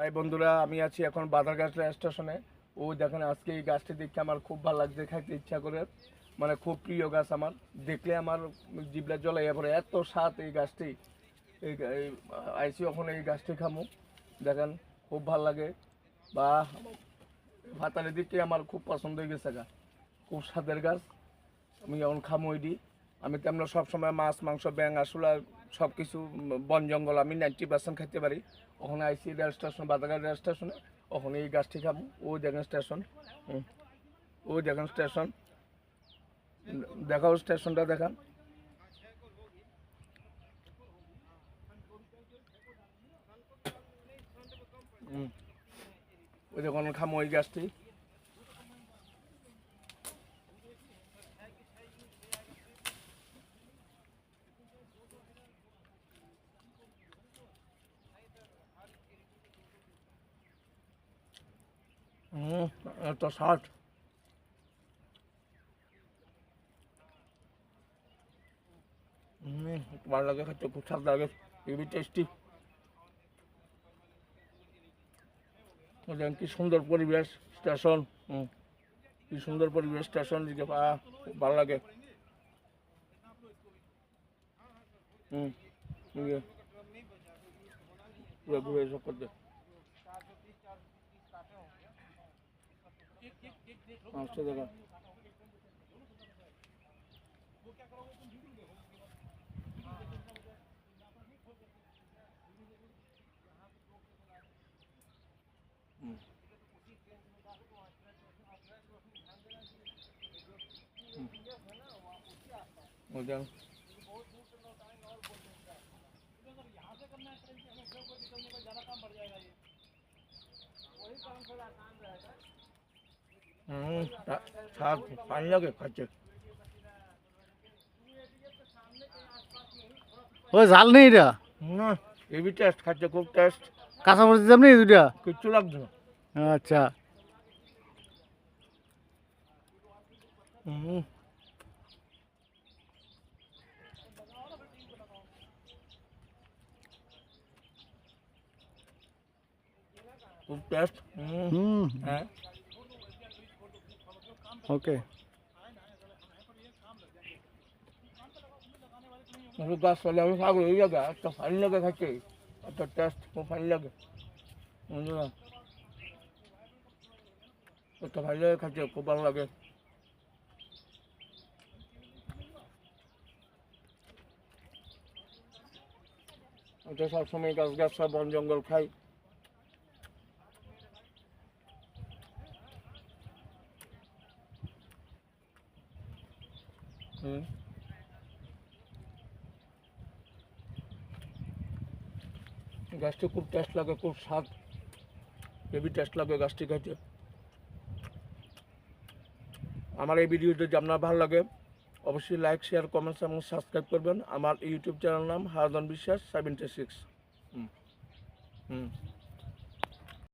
তাই বন্ধুরা আমি আছি এখন বাদারগাছ স্টেশনে। ওই দেখেন আজকে এই গাছটি দেখে আমার খুব ভালো লাগছে, খাইতে ইচ্ছা করে, মানে খুব প্রিয় গাছ আমার। দেখলে আমার জিভটা জ্বলাইয়া পড়ে, এত স্বাদ এই গাছটি। এই আইসি এখন এই গাছটি খামু, দেখেন খুব ভাল লাগে। বা ভাতালের দিকে আমার খুব পছন্দ হয়ে গেছে গা, খুব স্বাদের গাছ। আমি এখন খামু এটি। আমি তেমন সবসময় মাছ মাংস ব্যাং আসলে সব কিছু বন জঙ্গল আমি 90% খাইতে পারি। ওখানে আইসি রেল স্টেশন, বাদারঘাট রেল স্টেশনে, ওখানে এই গাছটি খাবো। ওই দেখেন স্টেশন, ওই দেখেন স্টেশন, দেখাও স্টেশনটা দেখান। ওই দেখুন খামো ওই গাছটি। এত স্বাদ, ভালো লাগে খেতে, খুব স্বাদ লাগে, খুবই টেস্টি। দেখেন কি সুন্দর পরিবেশ স্টেশন, কি সুন্দর পরিবেশ স্টেশন দিকে, খুব ভালো লাগে। পুরো ঘুরে সব করতে আসছে দেখা। স্বাদ পানি লাগে খাচ্ছে। ওই ঝাল নেই এটা, হেভি টেস্ট, খাচ্ছে খুব টেস্ট। কাঁচামরিচ দিতাম নেই দুইটা। কিচ্ছু লাগছে না। আচ্ছা, খুব টেস্ট। হ্যাঁ, ওকে। গাছ চলে আমি পাগল হয়ে যাবে, একটা ফাইন লাগে খাচ্ছে, একটা টেস্ট খুব ফাইন লাগে। একটা ফাইন লাগে খাচ্ছে, খুব ভালো লাগে। এটা সবসময় গাছ গাছরা বন জঙ্গল খাই। গাছটি খুব টেস্ট লাগে, খুব স্বাদ, হেভি টেস্ট লাগে গাছটি খাইতে। আমার এই ভিডিও যদি আপনার ভালো লাগে অবশ্যই লাইক শেয়ার কমেন্টস এবং সাবস্ক্রাইব করবেন। আমার ইউটিউব চ্যানেল নাম হারাধন বিশ্বাস 76।